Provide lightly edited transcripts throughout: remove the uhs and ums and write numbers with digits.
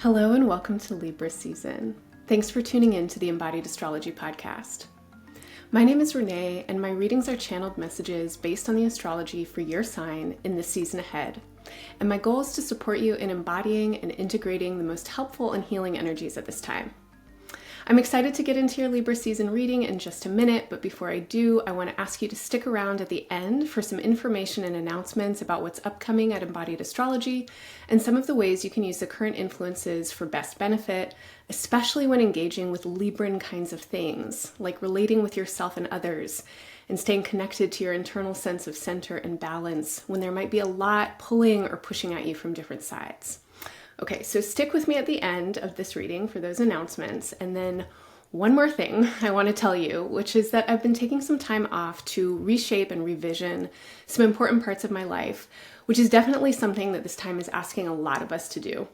Hello and welcome to Libra season. Thanks for tuning in to the Embodied Astrology podcast. My name is Renee and my readings are channeled messages based on the astrology for your sign in the season ahead. And my goal is to support you in embodying and integrating the most helpful and healing energies at this time. I'm excited to get into your Libra season reading in just a minute, but before I do, I want to ask you to stick around at the end for some information and announcements about what's upcoming at Embodied Astrology and some of the ways you can use the current influences for best benefit, especially when engaging with Libran kinds of things, like relating with yourself and others, and staying connected to your internal sense of center and balance when there might be a lot pulling or pushing at you from different sides. Okay, so stick with me at the end of this reading for those announcements. And then one more thing I want to tell you, which is that I've been taking some time off to reshape and revision some important parts of my life, which is definitely something that this time is asking a lot of us to do.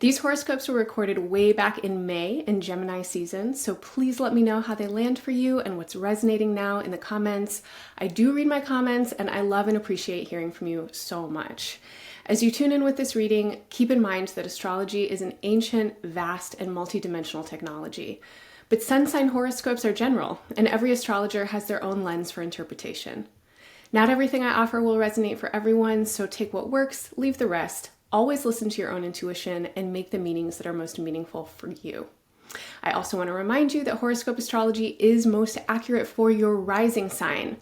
These horoscopes were recorded way back in May in Gemini season, so please let me know how they land for you and what's resonating now in the comments. I do read my comments and I love and appreciate hearing from you so much. As you tune in with this reading, keep in mind that astrology is an ancient, vast, and multidimensional technology. But sun sign horoscopes are general, and every astrologer has their own lens for interpretation. Not everything I offer will resonate for everyone, so take what works, leave the rest. Always listen to your own intuition and make the meanings that are most meaningful for you. I also want to remind you that horoscope astrology is most accurate for your rising sign.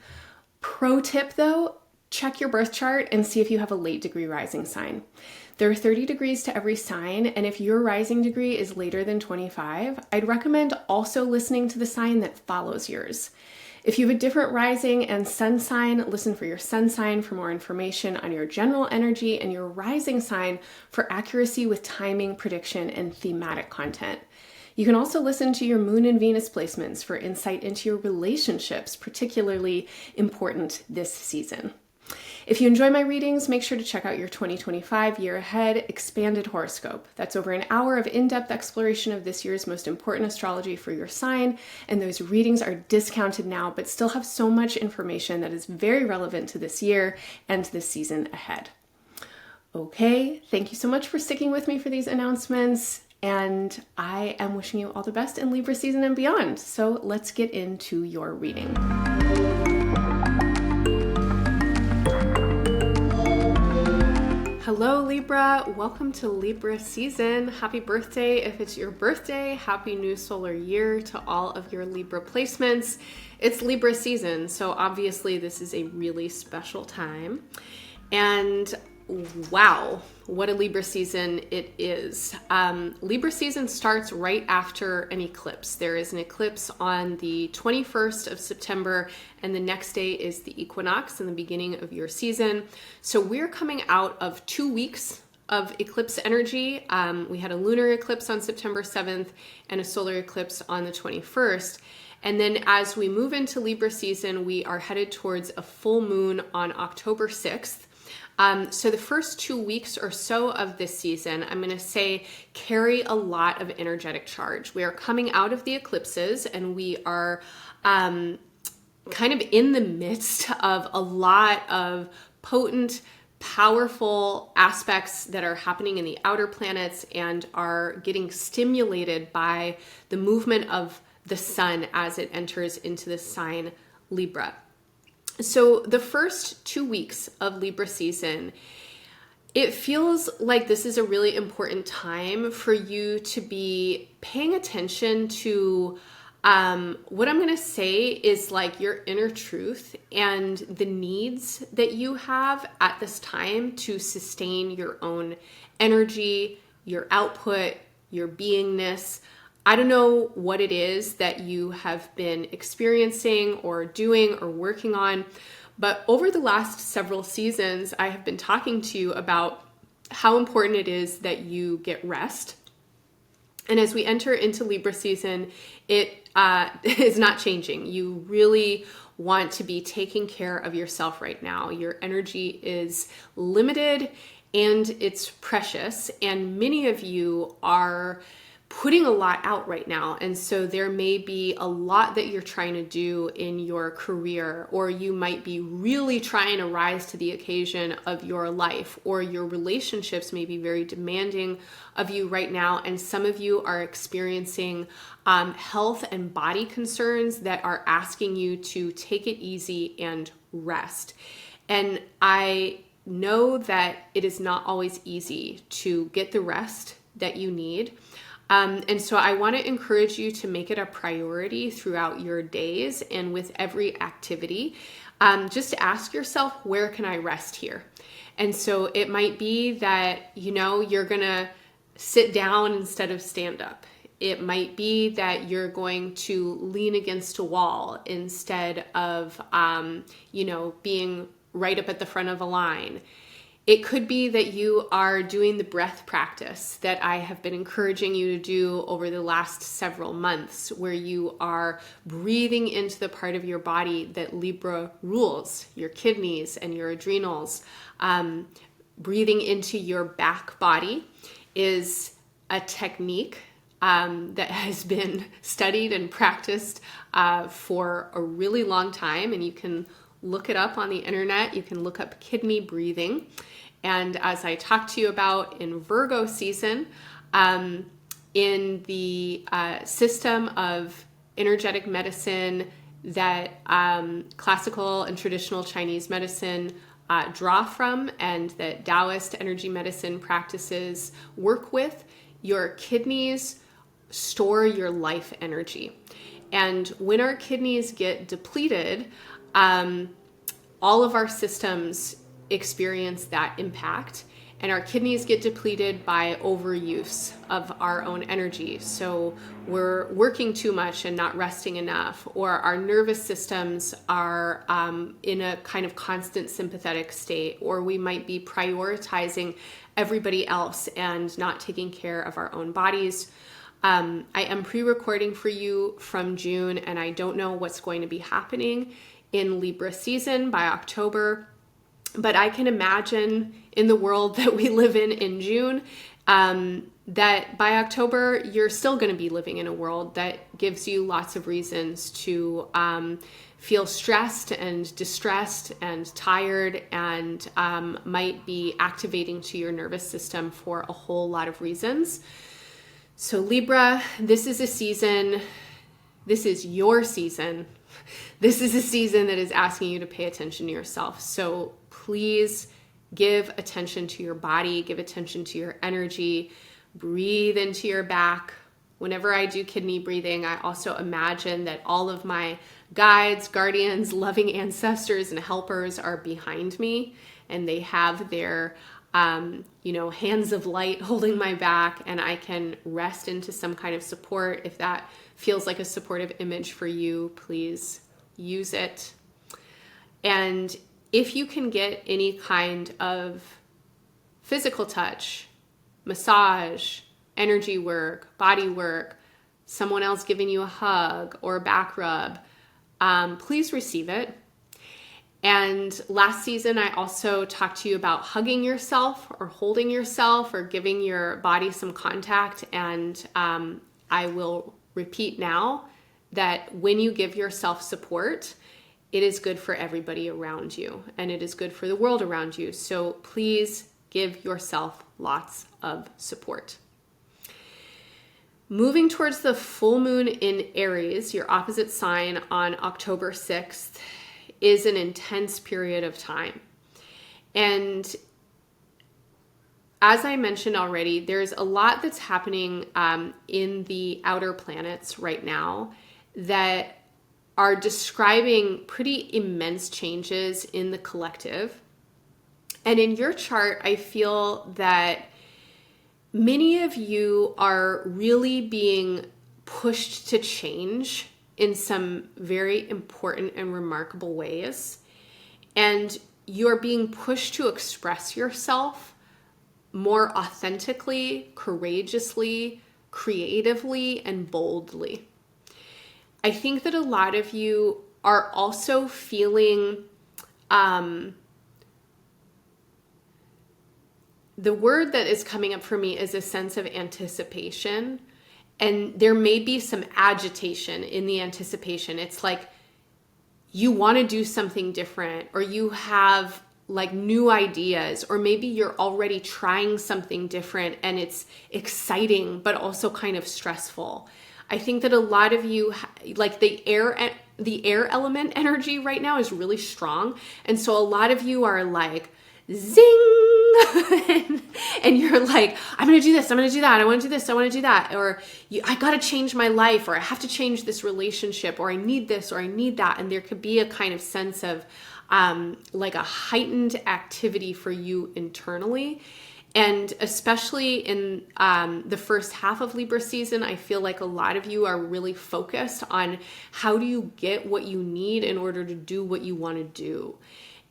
Pro tip though, check your birth chart and see if you have a late degree rising sign. There are 30 degrees to every sign, and if your rising degree is later than 25, I'd recommend also listening to the sign that follows yours. If you have a different rising and sun sign, listen for your sun sign for more information on your general energy and your rising sign for accuracy with timing, prediction, and thematic content. You can also listen to your moon and Venus placements for insight into your relationships, particularly important this season. If you enjoy my readings, make sure to check out your 2025 Year Ahead Expanded Horoscope. That's over an hour of in-depth exploration of this year's most important astrology for your sign, and those readings are discounted now, but still have so much information that is very relevant to this year and this season ahead. Okay, thank you so much for sticking with me for these announcements, and I am wishing you all the best in Libra season and beyond. So let's get into your reading. Hello Libra, welcome to Libra season. Happy birthday if it's your birthday. Happy new solar year to all of your Libra placements. It's Libra season, so obviously this is a really special time. And wow, what a Libra season it is. Libra season starts right after an eclipse. There is an eclipse on the 21st of September, and the next day is the equinox in the beginning of your season. So we're coming out of 2 weeks of eclipse energy. We had a lunar eclipse on September 7th and a solar eclipse on the 21st. And then as we move into Libra season, we are headed towards a full moon on October 6th. So the first 2 weeks or so of this season, I'm going to say, carry a lot of energetic charge. We are coming out of the eclipses and we are kind of in the midst of a lot of potent, powerful aspects that are happening in the outer planets and are getting stimulated by the movement of the sun as it enters into the sign Libra. So the first 2 weeks of Libra season, it feels like this is a really important time for you to be paying attention to what I'm going to say is like your inner truth and the needs that you have at this time to sustain your own energy, your output, your beingness. I don't know what it is that you have been experiencing or doing or working on, but over the last several seasons, I have been talking to you about how important it is that you get rest. And as we enter into Libra season, it is not changing. You really want to be taking care of yourself right now. Your energy is limited and it's precious. And many of you are putting a lot out right now. And so there may be a lot that you're trying to do in your career, or you might be really trying to rise to the occasion of your life, or your relationships may be very demanding of you right now. And some of you are experiencing health and body concerns that are asking you to take it easy and rest. And I know that it is not always easy to get the rest that you need. And so I want to encourage you to make it a priority throughout your days and with every activity. Just ask yourself, where can I rest here? And so it might be that, you're going to sit down instead of stand up. It might be that you're going to lean against a wall instead of, being right up at the front of a line. It could be that you are doing the breath practice that I have been encouraging you to do over the last several months, where you are breathing into the part of your body that Libra rules, your kidneys and your adrenals. Breathing into your back body is a technique that has been studied and practiced for a really long time, and you can look it up on the internet. You can look up kidney breathing. And as I talked to you about in Virgo season, in the system of energetic medicine that classical and traditional Chinese medicine draw from, and that Taoist energy medicine practices work with, your kidneys store your life energy. And when our kidneys get depleted, all of our systems experience that impact, and our kidneys get depleted by overuse of our own energy. So we're working too much and not resting enough, or our nervous systems are in a kind of constant sympathetic state, or we might be prioritizing everybody else and not taking care of our own bodies. I am pre-recording for you from June, and I don't know what's going to be happening in Libra season by October, but I can imagine in the world that we live in June, that by October, you're still going to be living in a world that gives you lots of reasons to feel stressed and distressed and tired, and might be activating to your nervous system for a whole lot of reasons. So Libra, this is a season, this is your season. This is a season that is asking you to pay attention to yourself. So please give attention to your body, give attention to your energy, breathe into your back. Whenever I do kidney breathing, I also imagine that all of my guides, guardians, loving ancestors, and helpers are behind me, and they have their hands of light holding my back, and I can rest into some kind of support. If that feels like a supportive image for you, please use it. And if you can get any kind of physical touch, massage, energy work, body work, someone else giving you a hug or a back rub, please receive it. And last season, I also talked to you about hugging yourself or holding yourself or giving your body some contact. And I will repeat now that when you give yourself support, it is good for everybody around you, and it is good for the world around you. So please give yourself lots of support. Moving towards the full moon in Aries, your opposite sign, on October 6th, is an intense period of time. And as I mentioned already, there's a lot that's happening in the outer planets right now that are describing pretty immense changes in the collective. And in your chart, I feel that many of you are really being pushed to change in some very important and remarkable ways. And you're being pushed to express yourself more authentically, courageously, creatively, and boldly. I think that a lot of you are also feeling, the word that is coming up for me is a sense of anticipation. And there may be some agitation in the anticipation. It's like you want to do something different, or you have like new ideas, or maybe you're already trying something different and it's exciting, but also kind of stressful. I think that a lot of you, like the air element energy right now is really strong. And so a lot of you are like, zing, and you're like, I'm going to do this, I'm going to do that, I want to do this, I want to do that, or I got to change my life, or I have to change this relationship, or I need this, or I need that. And there could be a kind of sense of like a heightened activity for you internally. And especially in the first half of Libra season, I feel like a lot of you are really focused on how do you get what you need in order to do what you want to do.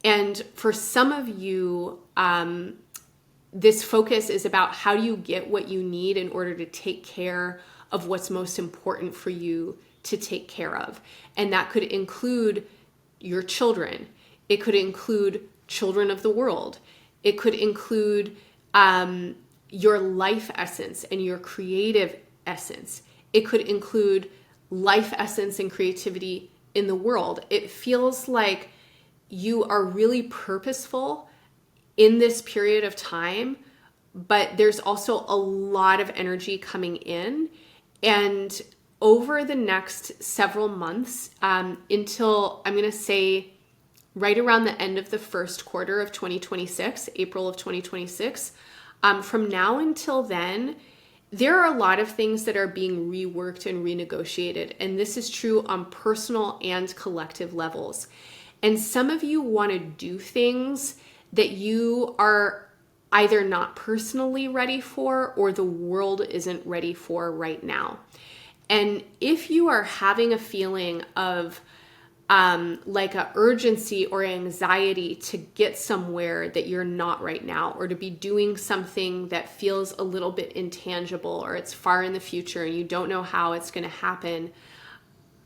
And for some of you, this focus is about how do you get what you need in order to take care of what's most important for you to take care of. And that could include your children. It could include children of the world. It could include your life essence and your creative essence. It could include life essence and creativity in the world. It feels like you are really purposeful in this period of time, but there's also a lot of energy coming in. And over the next several months, until I'm going to say right around the end of the first quarter of 2026, April of 2026, from now until then, there are a lot of things that are being reworked and renegotiated. And this is true on personal and collective levels. And some of you want to do things that you are either not personally ready for or the world isn't ready for right now. And if you are having a feeling of like a urgency or anxiety to get somewhere that you're not right now, or to be doing something that feels a little bit intangible, or it's far in the future and you don't know how it's going to happen,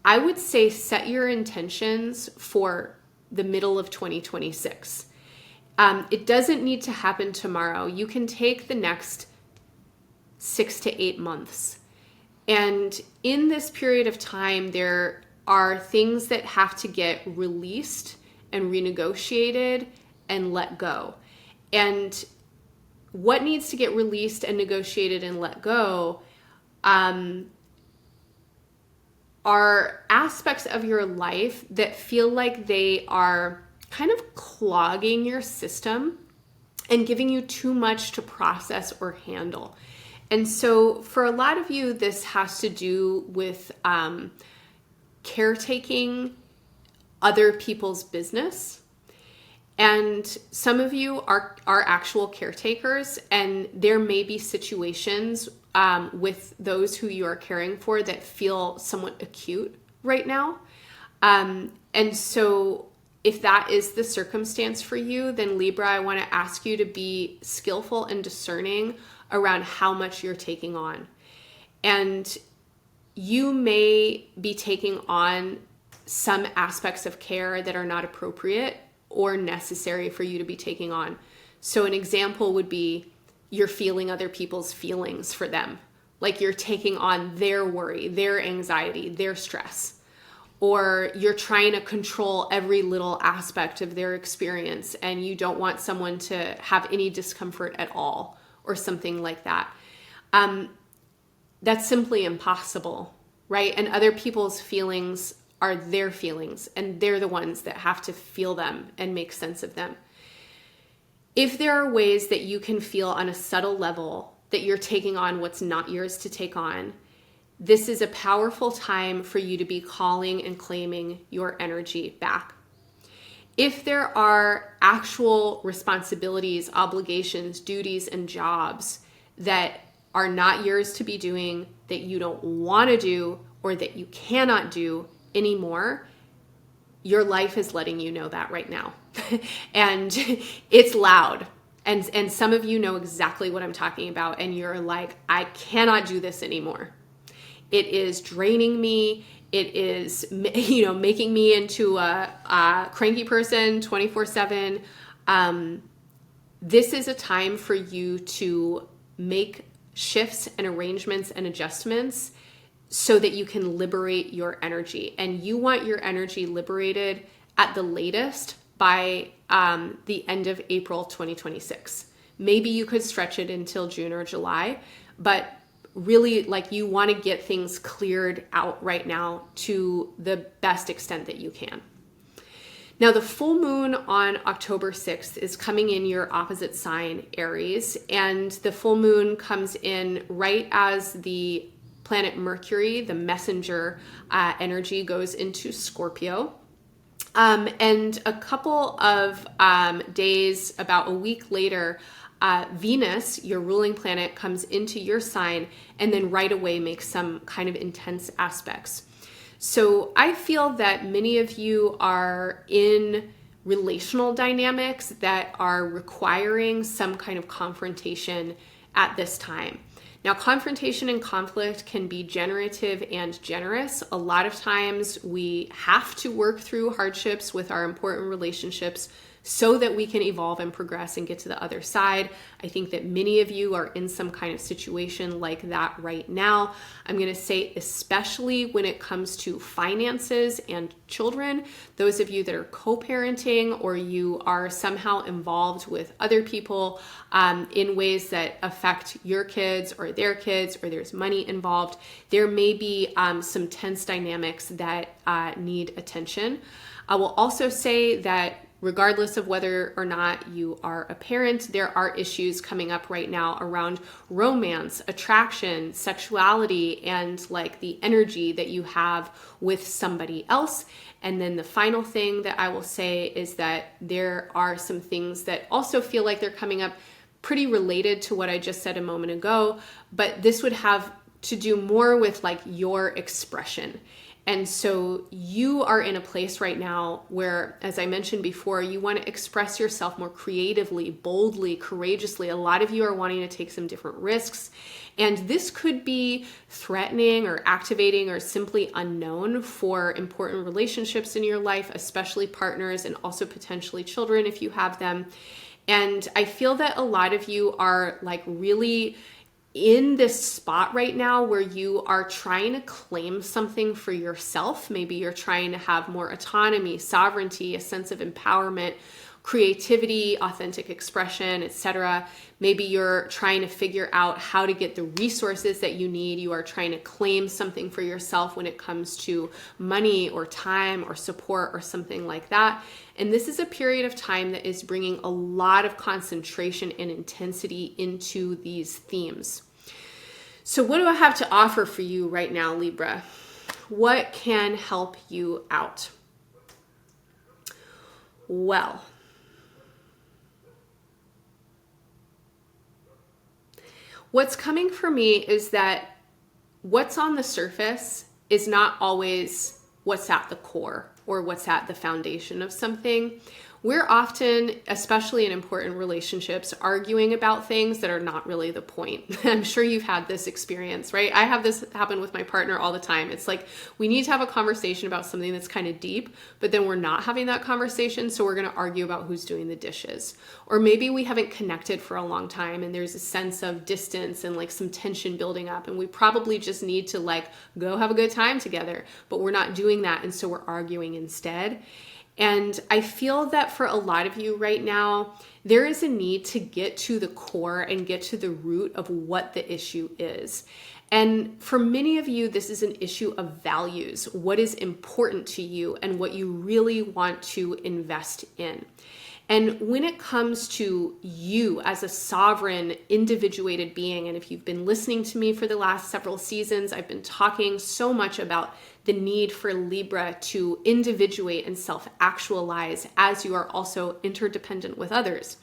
I would say set your intentions for the middle of 2026. It doesn't need to happen tomorrow. You can take the next 6 to 8 months. And in this period of time, there are things that have to get released and renegotiated and let go. And what needs to get released and negotiated and let go are aspects of your life that feel like they are kind of clogging your system and giving you too much to process or handle. And so for a lot of you, this has to do with caretaking other people's business. And some of you are actual caretakers, and there may be situations with those who you are caring for that feel somewhat acute right now. And so if that is the circumstance for you, then Libra, I want to ask you to be skillful and discerning around how much you're taking on. And you may be taking on some aspects of care that are not appropriate or necessary for you to be taking on. So an example would be you're feeling other people's feelings for them. Like you're taking on their worry, their anxiety, their stress. Or you're trying to control every little aspect of their experience and you don't want someone to have any discomfort at all or something like that. That's simply impossible, right? And other people's feelings are their feelings, and they're the ones that have to feel them and make sense of them. If there are ways that you can feel on a subtle level that you're taking on what's not yours to take on, this is a powerful time for you to be calling and claiming your energy back. If there are actual responsibilities, obligations, duties, and jobs that are not yours to be doing, that you don't want to do, or that you cannot do anymore, your life is letting you know that right now. And it's loud. And some of you know exactly what I'm talking about. And you're like, I cannot do this anymore. It is draining me. It is, making me into a cranky person 24/7. This is a time for you to make shifts and arrangements and adjustments so that you can liberate your energy. And you want your energy liberated at the latest by the end of April 2026. Maybe you could stretch it until June or July, but really, like, you want to get things cleared out right now to the best extent that you can. Now, the full moon on October 6th is coming in your opposite sign, Aries, and the full moon comes in right as the planet Mercury, the messenger energy, goes into Scorpio. And a couple of days, about a week later, Venus, your ruling planet, comes into your sign and then right away makes some kind of intense aspects. So I feel that many of you are in relational dynamics that are requiring some kind of confrontation at this time. Now, confrontation and conflict can be generative and generous. A lot of times we have to work through hardships with our important relationships so that we can evolve and progress and get to the other side. I think that many of you are in some kind of situation like that right now. I'm going to say, especially when it comes to finances and children, those of you that are co-parenting or you are somehow involved with other people in ways that affect your kids or there's money involved, there may be some tense dynamics that need attention. I will also say that regardless of whether or not you are a parent, there are issues coming up right now around romance, attraction, sexuality, and like the energy that you have with somebody else. And then the final thing that I will say is that there are some things that also feel like they're coming up pretty related to what I just said a moment ago, but this would have to do more with like your expression. And so you are in a place right now where, as I mentioned before, you want to express yourself more creatively, boldly, courageously. A lot of you are wanting to take some different risks. And this could be threatening or activating or simply unknown for important relationships in your life, especially partners and also potentially children if you have them. And I feel that a lot of you are like really in this spot right now where you are trying to claim something for yourself. Maybe you're trying to have more autonomy, sovereignty, a sense of empowerment, creativity, authentic expression, etc. Maybe you're trying to figure out how to get the resources that you need. You are trying to claim something for yourself when it comes to money or time or support or something like that. And this is a period of time that is bringing a lot of concentration and intensity into these themes. So what do I have to offer for you right now, Libra? What can help you out? Well, what's coming for me is that what's on the surface is not always what's at the core or what's at the foundation of something. We're often, especially in important relationships, arguing about things that are not really the point. I'm sure you've had this experience, right? I have this happen with my partner all the time. It's like we need to have a conversation about something that's kind of deep, but then we're not having that conversation, so we're going to argue about who's doing the dishes. Or maybe we haven't connected for a long time and there's a sense of distance and like some tension building up, and we probably just need to like go have a good time together, but we're not doing that, and so we're arguing instead. And I feel that for a lot of you right now, there is a need to get to the core and get to the root of what the issue is. And for many of you, this is an issue of values, what is important to you and what you really want to invest in. And when it comes to you as a sovereign, individuated being, and if you've been listening to me for the last several seasons, I've been talking so much about the need for Libra to individuate and self-actualize as you are also interdependent with others.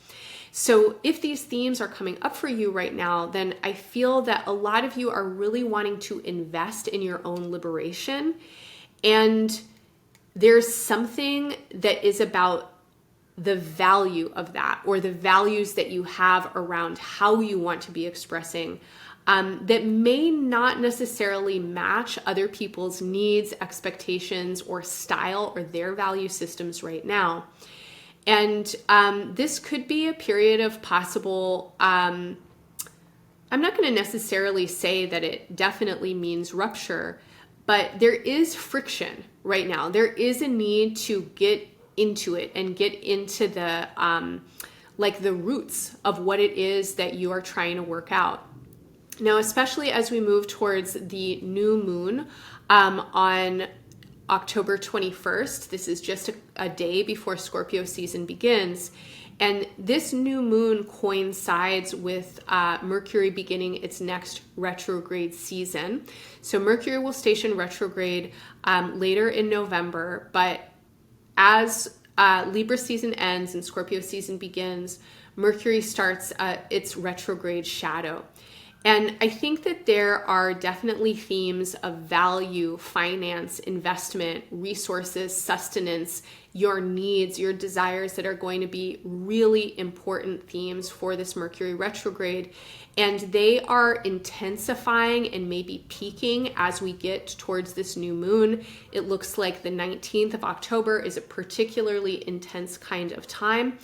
So if these themes are coming up for you right now, then I feel that a lot of you are really wanting to invest in your own liberation. And there's something that is about the value of that, or the values that you have around how you want to be expressing, that may not necessarily match other people's needs, expectations, or style, or their value systems right now. And this could be a period of possible I'm not going to necessarily say that it definitely means rupture, but there is friction right now. There is a need to get into it and get into the the roots of what it is that you are trying to work out. Now, especially as we move towards the new moon on October 21st, this is just a day before Scorpio season begins. And this new moon coincides with Mercury beginning its next retrograde season. So Mercury will station retrograde later in November, but as Libra season ends and Scorpio season begins, Mercury starts its retrograde shadow. And I think that there are definitely themes of value, finance, investment, resources, sustenance, your needs, your desires that are going to be really important themes for this Mercury retrograde. And they are intensifying and maybe peaking as we get towards this new moon. It looks like the 19th of October is a particularly intense kind of time.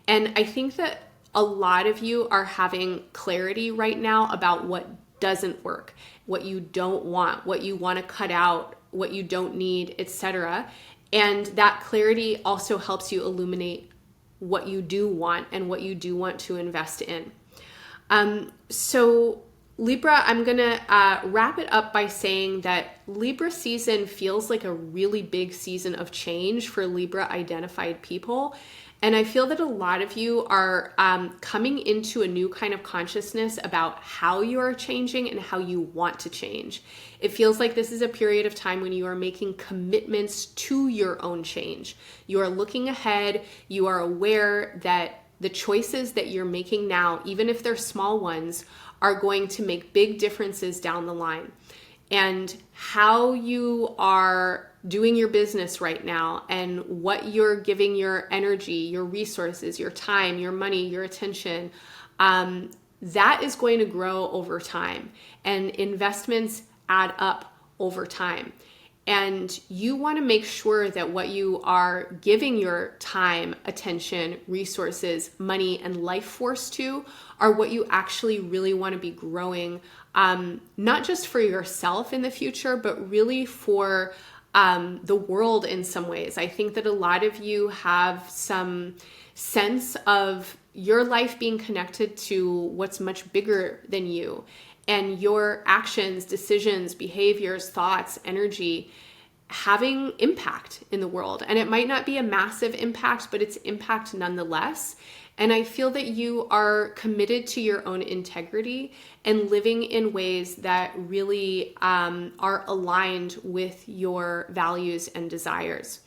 And I think that a lot of you are having clarity right now about what doesn't work, what you don't want, what you want to cut out, what you don't need, etc. And that clarity also helps you illuminate what you do want and what you do want to invest in. So Libra, I'm going to wrap it up by saying that Libra season feels like a really big season of change for Libra identified people. And I feel that a lot of you are coming into a new kind of consciousness about how you are changing and how you want to change. It feels like this is a period of time when you are making commitments to your own change. You are looking ahead. You are aware that the choices that you're making now, even if they're small ones, are going to make big differences down the line. And how you are doing your business right now and what you're giving your energy, your resources, your time, your money, your attention, that is going to grow over time. And investments add up over time. And you want to make sure that what you are giving your time, attention, resources, money, and life force to are what you actually really want to be growing, not just for yourself in the future, but really for the world in some ways. I think that a lot of you have some sense of your life being connected to what's much bigger than you, and your actions, decisions, behaviors, thoughts, energy having impact in the world. And it might not be a massive impact, but it's impact nonetheless. And I feel that you are committed to your own integrity and living in ways that really are aligned with your values and desires.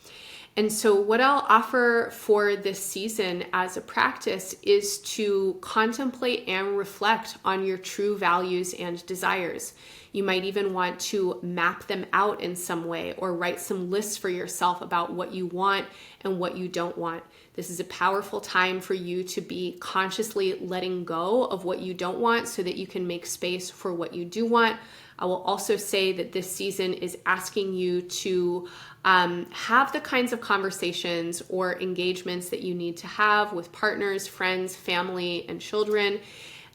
And so what I'll offer for this season as a practice is to contemplate and reflect on your true values and desires. You might even want to map them out in some way or write some lists for yourself about what you want and what you don't want. This is a powerful time for you to be consciously letting go of what you don't want so that you can make space for what you do want. I will also say that this season is asking you to have the kinds of conversations or engagements that you need to have with partners, friends, family, and children.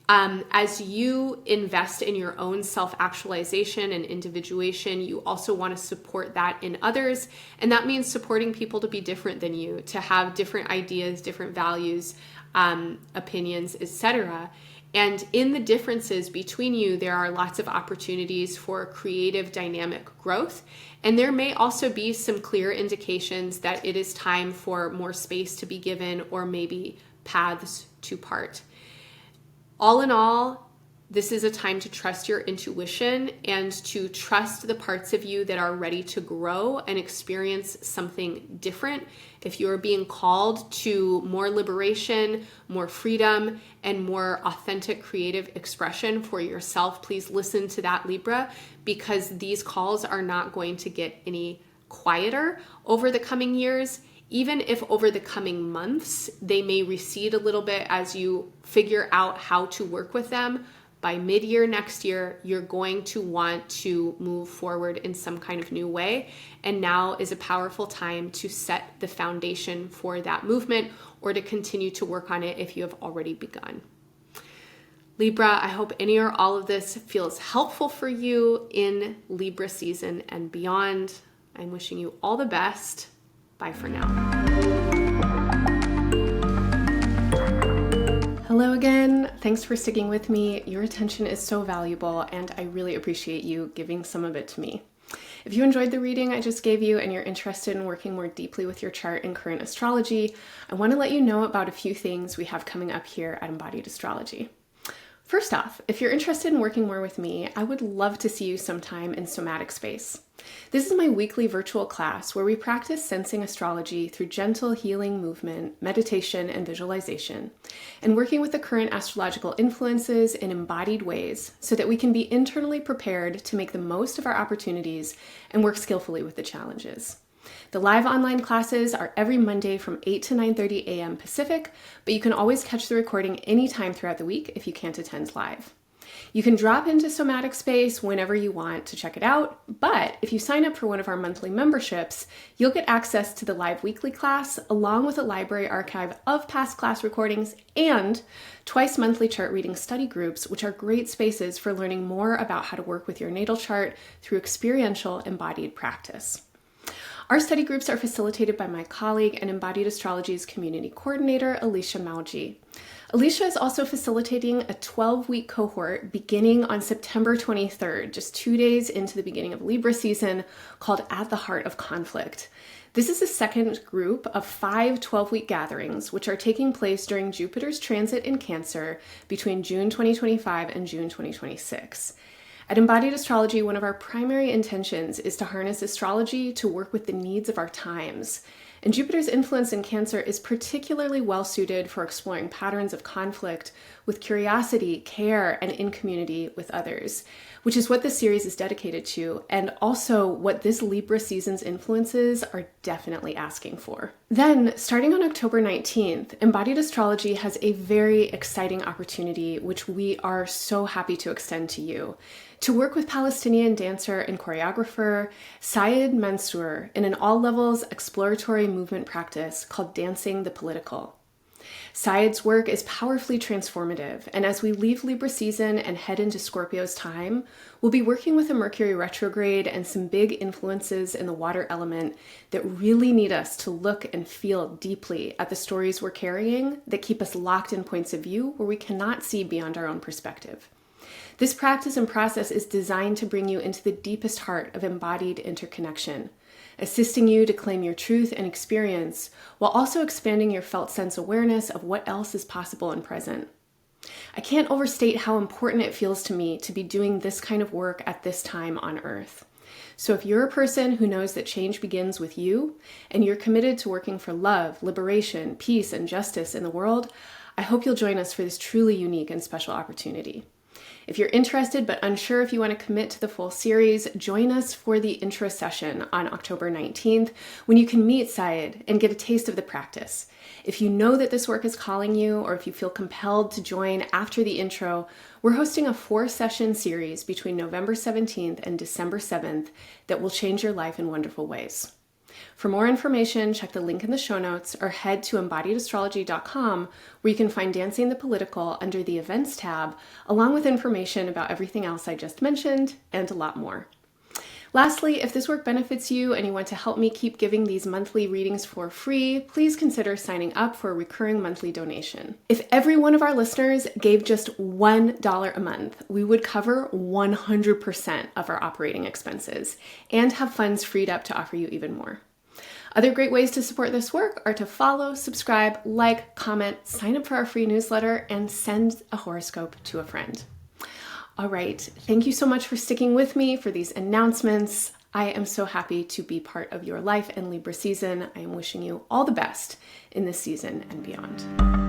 As you invest in your own self-actualization and individuation, you also want to support that in others. And that means supporting people to be different than you, to have different ideas, different values, opinions, etc. And in the differences between you, there are lots of opportunities for creative, dynamic growth. And there may also be some clear indications that it is time for more space to be given or maybe paths to part. All in all, this is a time to trust your intuition and to trust the parts of you that are ready to grow and experience something different. If you are being called to more liberation, more freedom, and more authentic creative expression for yourself, please listen to that, Libra, because these calls are not going to get any quieter over the coming years. Even if over the coming months, they may recede a little bit as you figure out how to work with them, by mid-year next year, you're going to want to move forward in some kind of new way. And now is a powerful time to set the foundation for that movement or to continue to work on it if you have already begun. Libra, I hope any or all of this feels helpful for you in Libra season and beyond. I'm wishing you all the best. Bye for now. Hello again. Thanks for sticking with me. Your attention is so valuable, and I really appreciate you giving some of it to me. If you enjoyed the reading I just gave you and you're interested in working more deeply with your chart and current astrology, I want to let you know about a few things we have coming up here at Embodied Astrology. First off, if you're interested in working more with me, I would love to see you sometime in Somatic Space. This is my weekly virtual class where we practice sensing astrology through gentle healing movement, meditation, and visualization, and working with the current astrological influences in embodied ways so that we can be internally prepared to make the most of our opportunities and work skillfully with the challenges. The live online classes are every Monday from 8 to 9:30 a.m. Pacific, but you can always catch the recording anytime throughout the week if you can't attend live. You can drop into Somatic Space whenever you want to check it out, but if you sign up for one of our monthly memberships, you'll get access to the live weekly class along with a library archive of past class recordings and twice monthly chart reading study groups, which are great spaces for learning more about how to work with your natal chart through experiential embodied practice. Our study groups are facilitated by my colleague and Embodied Astrology's community coordinator, Alicia Malji. Alicia is also facilitating a 12-week cohort beginning on September 23rd, just 2 days into the beginning of Libra season, called At the Heart of Conflict. This is the second group of 5 12-week gatherings, which are taking place during Jupiter's transit in Cancer between June 2025 and June 2026. At Embodied Astrology, one of our primary intentions is to harness astrology to work with the needs of our times. And Jupiter's influence in Cancer is particularly well suited for exploring patterns of conflict with curiosity, care, and in community with others, which is what this series is dedicated to, and also what this Libra season's influences are definitely asking for. Then, starting on October 19th, Embodied Astrology has a very exciting opportunity, which we are so happy to extend to you, to work with Palestinian dancer and choreographer Saed Mansour in an all-levels exploratory movement practice called Dancing the Political. Saed's work is powerfully transformative, and as we leave Libra season and head into Scorpio's time, we'll be working with a Mercury retrograde and some big influences in the water element that really need us to look and feel deeply at the stories we're carrying that keep us locked in points of view where we cannot see beyond our own perspective. This practice and process is designed to bring you into the deepest heart of embodied interconnection, assisting you to claim your truth and experience while also expanding your felt sense awareness of what else is possible and present. I can't overstate how important it feels to me to be doing this kind of work at this time on Earth. So if you're a person who knows that change begins with you and you're committed to working for love, liberation, peace, and justice in the world, I hope you'll join us for this truly unique and special opportunity. If you're interested but unsure if you want to commit to the full series, join us for the intro session on October 19th when you can meet Saed and get a taste of the practice. If you know that this work is calling you, or if you feel compelled to join after the intro, we're hosting a 4-session series between November 17th and December 7th that will change your life in wonderful ways. For more information, check the link in the show notes or head to embodiedastrology.com where you can find Dancing the Political under the Events tab, along with information about everything else I just mentioned and a lot more. Lastly, if this work benefits you and you want to help me keep giving these monthly readings for free, please consider signing up for a recurring monthly donation. If every one of our listeners gave just $1 a month, we would cover 100% of our operating expenses and have funds freed up to offer you even more. Other great ways to support this work are to follow, subscribe, like, comment, sign up for our free newsletter, and send a horoscope to a friend. All right, thank you so much for sticking with me for these announcements. I am so happy to be part of your life and Libra season. I am wishing you all the best in this season and beyond.